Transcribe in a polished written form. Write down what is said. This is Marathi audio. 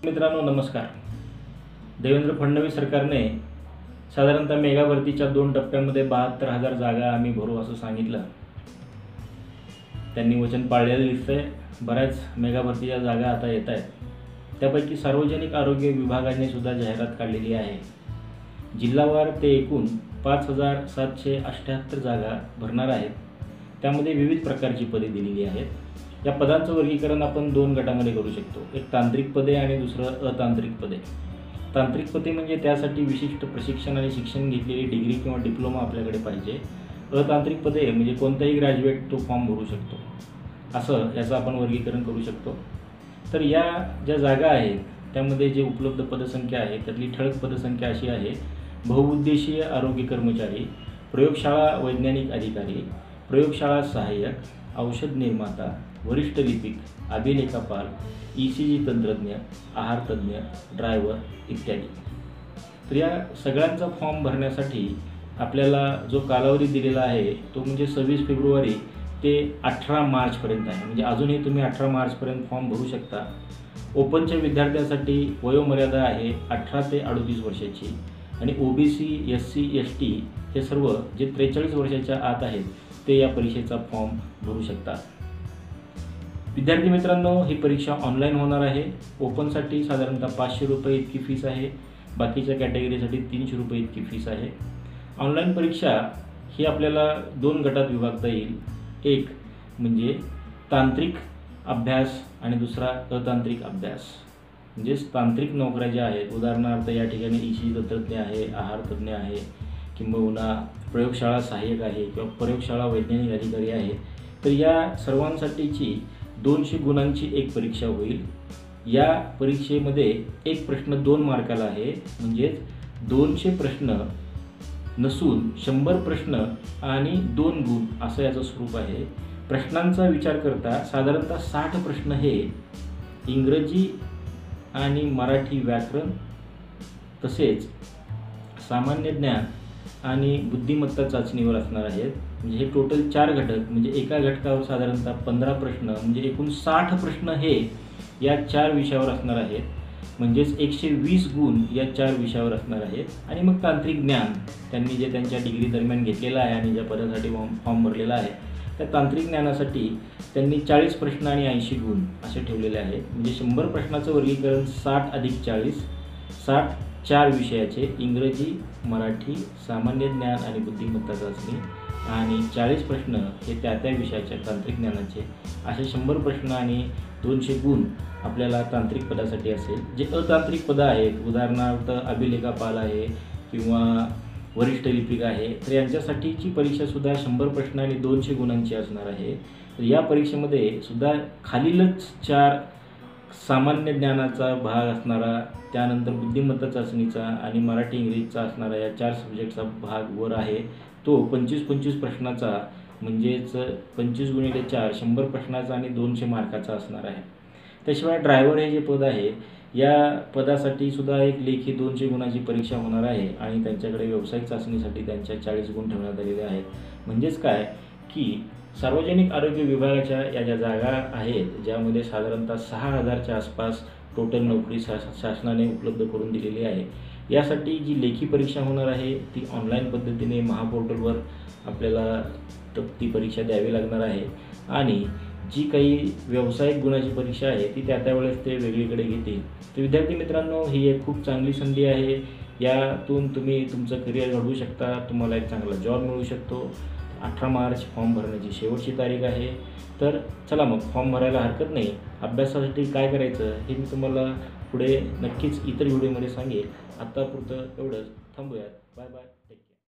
मित्रांनो नमस्कार। देवेंद्र फडणवीस सरकारने साधारणतः मेगा भरतीच्या 2 टप्प्यांमध्ये 72,000 जागा आम्ही भरू असं सांगितलं। त्यांनी वचन पाळलेलं दिसतंय। बऱ्याच मेगा भरतीच्या जागा आता येत आहेत। त्यापैकी सार्वजनिक आरोग्य विभागाने सुद्धा जाहिरात काढलेली आहे। जिल्हावार ते एकूण 5,778 जागा भरणार आहेत। त्यामध्ये विविध प्रकारची पदे दिलेली आहेत। या पदांचं वर्गीकरण आपण 2 गटामध्ये करू शकतो। एक तांत्रिक पदे आणि दुसरं अतांत्रिक पदे। तांत्रिक पदे म्हणजे त्यासाठी विशिष्ट प्रशिक्षण आणि शिक्षण घेतलेली डिग्री किंवा डिप्लोमा आपल्याकडे पाहिजे। अतांत्रिक पदे म्हणजे कोणताही ग्रॅज्युएट तो फॉर्म भरू शकतो, असं याचं आपण वर्गीकरण करू शकतो। तर या ज्या जागा आहेत त्यामध्ये जे उपलब्ध पदसंख्या आहे त्यातली ठळक पदसंख्या अशी आहे: बहुउद्देशीय आरोग्य कर्मचारी, प्रयोगशाळा वैज्ञानिक अधिकारी, प्रयोगशाळा सहाय्यक, औषध निर्माता, वरिष्ठ लिपिक, अभिलेखापाल, ECG तंत्रज्ञ, आहार तज्ज्ञ, ड्रायव्हर इत्यादी। तर या सगळ्यांचा फॉर्म भरण्यासाठी आपल्याला जो कालावधी दिलेला आहे तो म्हणजे 26 फेब्रुवारी ते 18 मार्चपर्यंत आहे। म्हणजे अजूनही तुम्ही 18 मार्चपर्यंत फॉर्म भरू शकता। ओपनच्या विद्यार्थ्यांसाठी वयोमर्यादा आहे 18 ते 38 वर्षाची आणि OBC, SC, ST हे सर्व जे 43 वर्षाच्या आत आहेत ते या परीक्षेचा फॉर्म भरू शकतात। विद्यार्थी मित्रांनो, ही परीक्षा ऑनलाईन होणार आहे। ओपनसाठी साधारणतः 500 रुपये इतकी फीस आहे। बाकीच्या कॅटेगरीसाठी 300 रुपये इतकी फीस आहे। ऑनलाईन परीक्षा ही आपल्याला 2 गटात विभागता येईल। एक म्हणजे तांत्रिक अभ्यास आणि दुसरा अतांत्रिक अभ्यास। म्हणजेच तांत्रिक नोकऱ्या ज्या आहेत, उदाहरणार्थ या ठिकाणी ECG तंत्रज्ञ आहे, आहार तज्ज्ञ आहे, किंबहुना प्रयोगशाळा सहाय्यक आहे किंवा प्रयोगशाळा वैज्ञानिक अधिकारी आहे, तर या सर्वांसाठीची 200 गुणांची एक परीक्षा होईल। या परीक्षेमध्ये एक प्रश्न 2 मार्काला आहे। म्हणजेच 200 प्रश्न नसून 100 प्रश्न आणि 2 गुण असं याचं स्वरूप आहे। प्रश्नांचा विचार करता साधारणतः 60 प्रश्न हे इंग्रजी आणि मराठी व्याकरण तसेच सामान्य ज्ञान आणि बुद्धिमत्ता चाचणीवर असणार आहेत। म्हणजे हे टोटल 4 घटक, म्हणजे एका घटकावर साधारणतः 15 प्रश्न, म्हणजे एकूण 60 प्रश्न हे या 4 विषयावर असणार आहेत। म्हणजेच 120 गुण या 4 विषयावर असणार आहेत। आणि मग तांत्रिक ज्ञान त्यांनी जे त्यांच्या डिग्री दरम्यान घेतलेलं आहे आणि ज्या पदासाठी फॉर्म भरलेला आहे त्या तांत्रिक ज्ञानासाठी त्यांनी 40 प्रश्न आणि 80 गुण असे ठेवलेले आहेत। म्हणजे 100 प्रश्नाचं वर्गीकरण 60 अधिक 40, 60 4 विषयाचे इंग्रजी, मराठी, सामान्य ज्ञान आणि बुद्धिमत्ता चाचणी, आणि 40 प्रश्न हे त्या विषयाच्या तांत्रिक ज्ञानाचे, असे 100 प्रश्न आणि 200 गुण आपल्याला तांत्रिक पदासाठी असेल। जे अतांत्रिक पदं आहेत, उदाहरणार्थ अभिलेखापाल आहे किंवा वरिष्ठ लिपिक आहे, तर यांच्यासाठीची परीक्षासुद्धा 100 प्रश्न आणि 200 गुणांची असणार आहे। तर या परीक्षेमध्ये सुद्धा खालीलच 4 सामान्य ज्ञानाचा भाग असणारा, त्यानंतर बुद्धिमत्ता चाचणीचा आणि मराठी इंग्रजीचा असणारा या 4 सब्जेक्टचा भाग वर आहे। तो 25-25 प्रश्नाचा, म्हणजेच 25 गुणिले 4 100 प्रश्नाचा आणि 200 मार्काचा असणार आहे। त्याशिवाय ड्रायव्हर हे जे पद आहे या पदासाठी सुद्धा एक लेखी 200 गुणाची परीक्षा होणार आहे आणि त्यांच्याकडे व्यावसायिक चाचणीसाठी त्यांच्या 40 गुण ठेवण्यात आलेले आहेत। म्हणजेच काय की सार्वजनिक आरोग्य विभागाच्या या ज्या जागा आहेत ज्यामध्ये साधारणतः 6,000च्या आसपास टोटल नोकरी शासनाने उपलब्ध करून दिलेली आहे, यासाठी जी लेखी परीक्षा होणार आहे ती ऑनलाईन पद्धतीने महापोर्टलवर आपल्याला ती परीक्षा द्यावी लागणार आहे। आणि जी काही व्यावसायिक गुणाची परीक्षा आहे ती त्या वेळेस ते वेगळीकडे घेतील। तर विद्यार्थी मित्रांनो, ही एक खूप चांगली संधी आहे। यातून तुम्ही तुमचं करिअर घडवू शकता, तुम्हाला एक चांगला जॉब मिळू शकतो। 18 मार्च फॉर्म भरण्याची शेवटची तारीख आहे। तर चला मग फॉर्म भरायला हरकत नाही। अभ्यासासाठी काय करायचं हे मी तुम्हाला पुढे नक्कीच इतर व्हिडिओमध्ये सांगेल। आत्तापुरतं एवढंच, थांबूयात। Bye bye.